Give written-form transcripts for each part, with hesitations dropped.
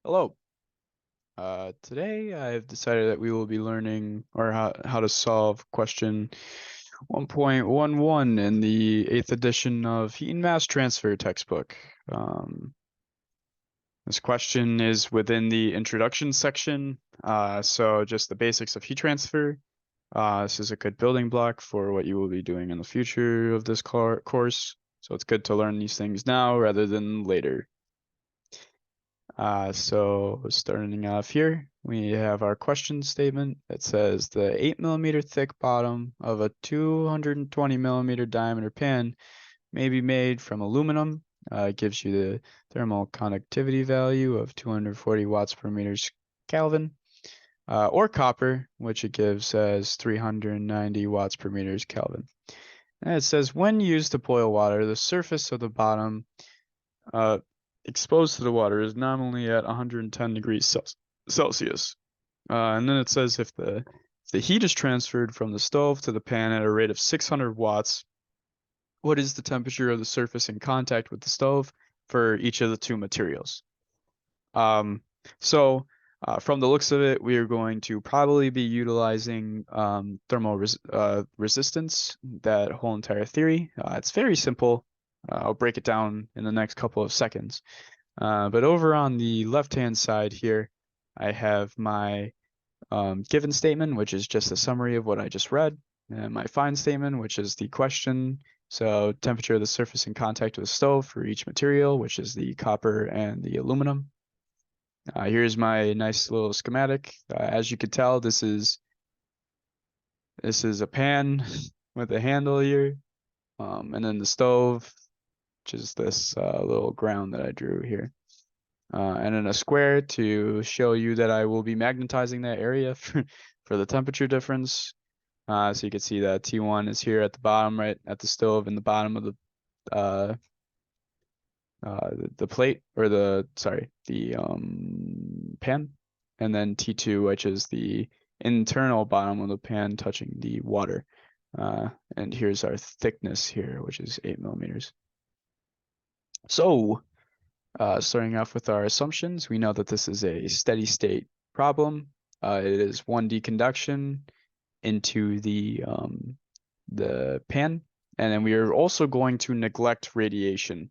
Hello. Today I've decided that we will be learning or how to solve question 1.11 in the 8th edition of Heat and Mass Transfer textbook. This question is within the introduction section, so just the basics of heat transfer. This is a good building block for what you will be doing in the future of this course, so it's good to learn these things now rather than later. So starting off here, we have our question statement that says the 8mm thick bottom of a 220mm diameter pan may be made from aluminum. It gives you the thermal conductivity value of 240 watts per meters Kelvin, or copper, which it gives as 390 watts per meters Kelvin. And it says when used to boil water, the surface of the bottom exposed to the water is nominally at 110 degrees Celsius. And then it says if the heat is transferred from the stove to the pan at a rate of 600 watts, what is the temperature of the surface in contact with the stove for each of the two materials? Um, so from the looks of it, we are going to probably be utilizing thermal resistance, that whole entire theory. It's very simple. I'll break it down in the next couple of seconds. But over on the left-hand side here, I have my given statement, which is just a summary of what I just read, and my find statement, which is the question. So temperature of the surface in contact with the stove for each material, which is the copper and the aluminum. Here's my nice little schematic. As you could tell, this is a pan with a handle here, and then the stove, which is this little ground that I drew here. And then a square to show you that I will be magnetizing that area for the temperature difference. So you can see that T1 is here at the bottom, right at the stove in the bottom of the plate, or the pan, and then T2, which is the internal bottom of the pan touching the water. And here's our thickness here, which is 8mm. So starting off with our assumptions, we know that this is a steady state problem. It is 1D conduction into the pan, and then we are also going to neglect radiation.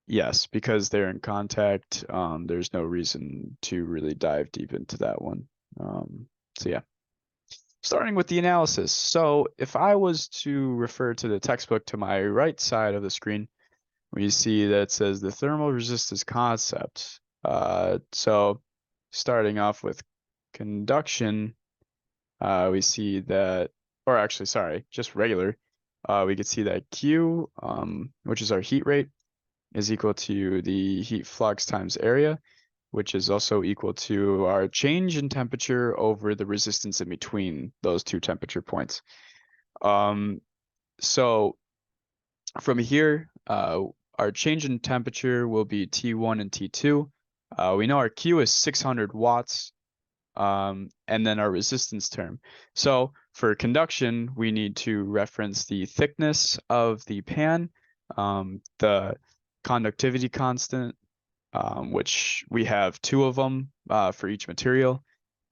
Yes, because they're in contact. There's no reason to really dive deep into that one. So yeah. Starting with the analysis. So if I was to refer to the textbook to my right side of the screen, we see that it says the thermal resistance concept. So starting off with conduction, we see that, or actually, sorry, just regular. We could see that Q, which is our heat rate, is equal to the heat flux times area, which is also equal to our change in temperature over the resistance in between those two temperature points. So from here, our change in temperature will be T1 and T2. We know our Q is 600 watts, and then our resistance term. So for conduction, we need to reference the thickness of the pan, the conductivity constant, which we have two of them for each material,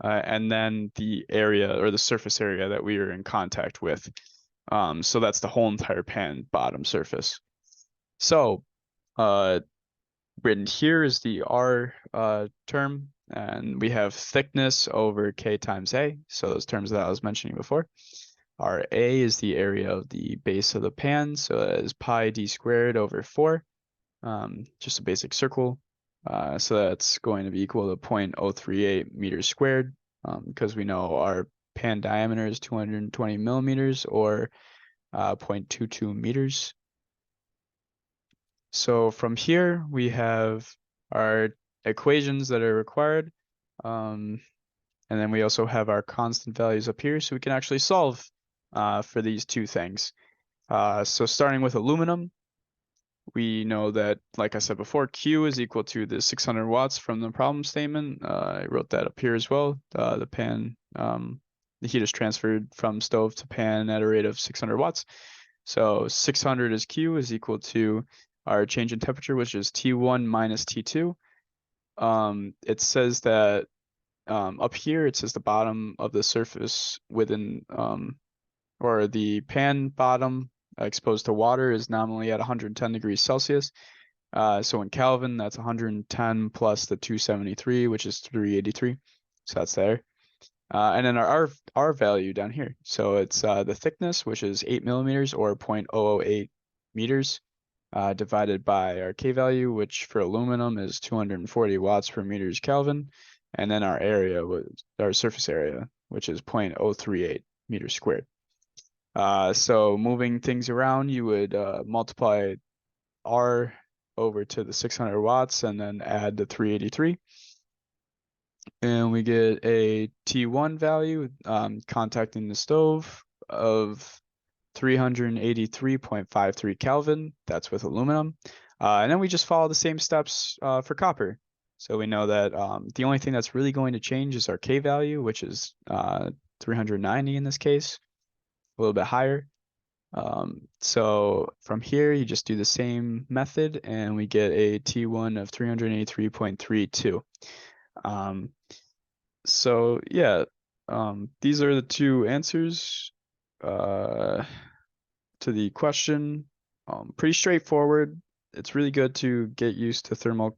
and then the area or the surface area that we are in contact with. So that's the whole entire pan bottom surface. So written here is the R term, and we have thickness over K times A. So those terms that I was mentioning before. Our A is the area of the base of the pan, so that is pi d squared over 4, just a basic circle. So that's going to be equal to 0.038 meters squared, because we know our pan diameter is 220 millimeters, or 0.22 meters. So from here, we have our equations that are required. And then we also have our constant values up here, so we can actually solve for these two things. So starting with aluminum, we know that, like I said before, Q is equal to the 600 watts from the problem statement. I wrote that up here as well. The pan, the heat is transferred from stove to pan at a rate of 600 watts. So 600 is Q is equal to our change in temperature, which is T1 minus T2. It says that up here, it says the bottom of the surface within, or the pan bottom exposed to water is nominally at 110 degrees Celsius. So in Kelvin, that's 110 plus the 273, which is 383. So that's there. And then our R value down here. So it's the thickness, which is 8 millimeters or 0.008 meters, divided by our K value, which for aluminum is 240 watts per meters Kelvin. And then our area, our surface area, which is 0.038 meters squared. So moving things around, you would multiply R over to the 600 watts and then add the 383. And we get a T1 value contacting the stove of 383.53 Kelvin. That's with aluminum. And then we just follow the same steps for copper. So we know that the only thing that's really going to change is our K value, which is 390 in this case, a little bit higher. So from here, you just do the same method and we get a T1 of 383.32. So yeah, these are the two answers to the question. Pretty straightforward. It's really good to get used to thermal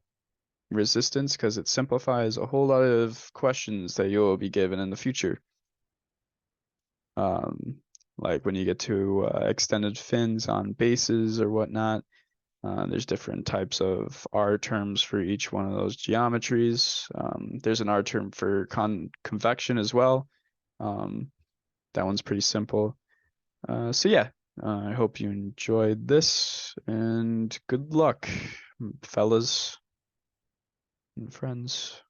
resistance because it simplifies a whole lot of questions that you'll be given in the future. Like when you get to extended fins on bases or whatnot. There's different types of R terms for each one of those geometries. There's an R term for convection as well. That one's pretty simple. So yeah, I hope you enjoyed this and good luck, fellas and friends.